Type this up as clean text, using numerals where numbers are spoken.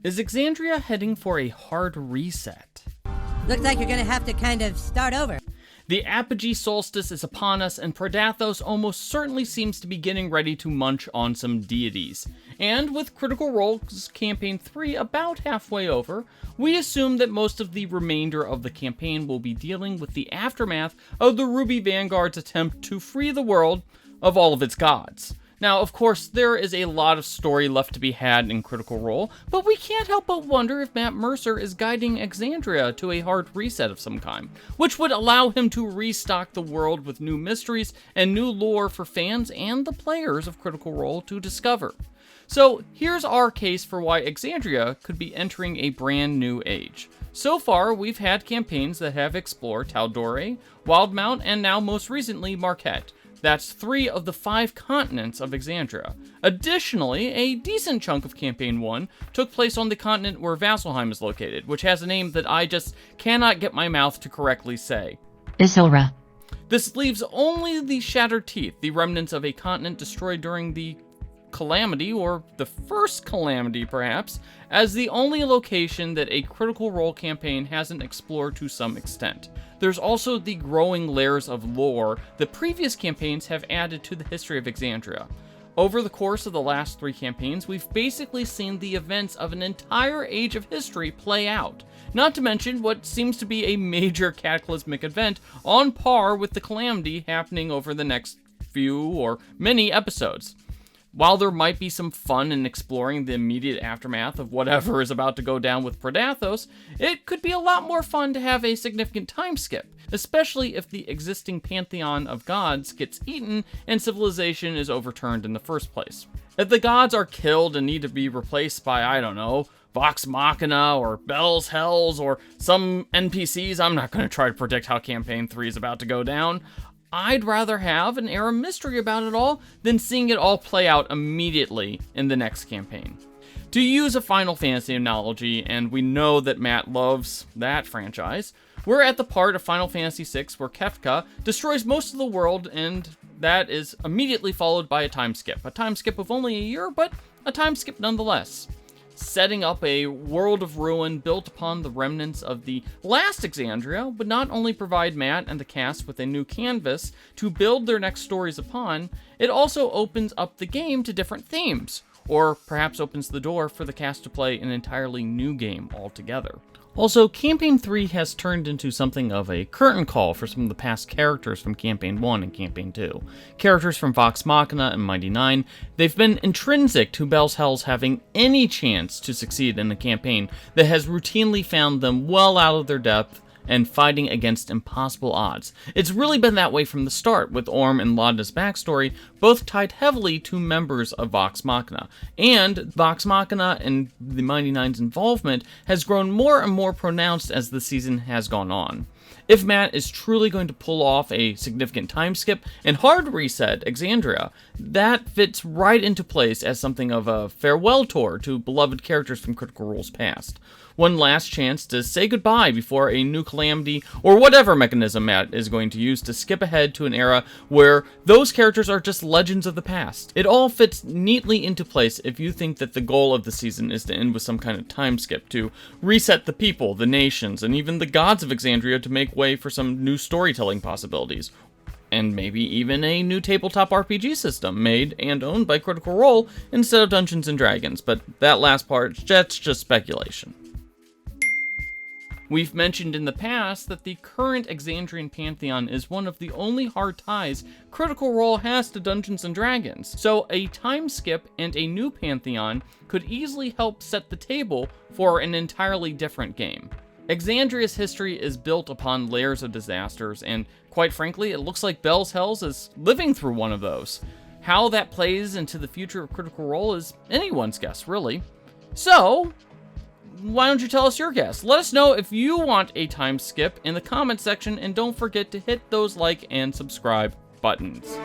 Is Exandria heading for a hard reset? Looks like you're gonna have to kind of start over. The apogee solstice is upon us, and Predathos almost certainly seems to be getting ready to munch on some deities. And with Critical Role's Campaign 3 about halfway over, we assume that most of the remainder of the campaign will be dealing with the aftermath of the Ruby Vanguard's attempt to free the world of all of its gods. Now, of course, there is a lot of story left to be had in Critical Role, but we can't help but wonder if Matt Mercer is guiding Exandria to a hard reset of some kind, which would allow him to restock the world with new mysteries and new lore for fans and the players of Critical Role to discover. So, here's our case for why Exandria could be entering a brand new age. So far, we've had campaigns that have explored Tal'Dorei, Wildmount, and now most recently, Marquette. That's 3 of the 5 continents of Exandria. Additionally, a decent chunk of Campaign 1 took place on the continent where Vasselheim is located, which has a name that I just cannot get my mouth to correctly say. Isilra. This leaves only the Shattered Teeth, the remnants of a continent destroyed during the Calamity, or the first Calamity perhaps, as the only location that a Critical Role campaign hasn't explored to some extent. There's also the growing layers of lore that previous campaigns have added to the history of Exandria. Over the course of the last 3 campaigns, we've basically seen the events of an entire age of history play out, not to mention what seems to be a major cataclysmic event on par with the Calamity happening over the next few or many episodes. While there might be some fun in exploring the immediate aftermath of whatever is about to go down with Predathos, it could be a lot more fun to have a significant time skip, especially if the existing pantheon of gods gets eaten and civilization is overturned in the first place. If the gods are killed and need to be replaced by, I don't know, Vox Machina or Bell's Hells or some NPCs, I'm not going to try to predict how Campaign 3 is about to go down. I'd rather have an air of mystery about it all than seeing it all play out immediately in the next campaign. To use a Final Fantasy analogy, and we know that Matt loves that franchise, we're at the part of Final Fantasy VI where Kefka destroys most of the world, and that is immediately followed by a time skip. A time skip of only a year, but a time skip nonetheless. Setting up a world of ruin built upon the remnants of the last Exandria would not only provide Matt and the cast with a new canvas to build their next stories upon, it also opens up the game to different themes, or perhaps opens the door for the cast to play an entirely new game altogether. Also, Campaign 3 has turned into something of a curtain call for some of the past characters from Campaign 1 and Campaign 2. Characters from Vox Machina and Mighty Nein, they've been intrinsic to Bell's Hells having any chance to succeed in a campaign that has routinely found them well out of their depth and fighting against impossible odds. It's really been that way from the start, with Orm and Laudna's backstory both tied heavily to members of Vox Machina. And Vox Machina and the Mighty Nine's involvement has grown more and more pronounced as the season has gone on. If Matt is truly going to pull off a significant time skip and hard reset Exandria, that fits right into place as something of a farewell tour to beloved characters from Critical Role's past. One last chance to say goodbye before a new calamity or whatever mechanism Matt is going to use to skip ahead to an era where those characters are just legends of the past. It all fits neatly into place if you think that the goal of the season is to end with some kind of time skip to reset the people, the nations, and even the gods of Exandria to make way for some new storytelling possibilities. And maybe even a new tabletop RPG system made and owned by Critical Role instead of Dungeons & Dragons, but that last part, that's just speculation. We've mentioned in the past that the current Exandrian Pantheon is one of the only hard ties Critical Role has to Dungeons & Dragons, so a time skip and a new Pantheon could easily help set the table for an entirely different game. Exandria's history is built upon layers of disasters, and quite frankly, it looks like Bell's Hells is living through one of those. How that plays into the future of Critical Role is anyone's guess, really. So, why don't you tell us your guess? Let us know if you want a time skip in the comment section, and don't forget to hit those like and subscribe buttons.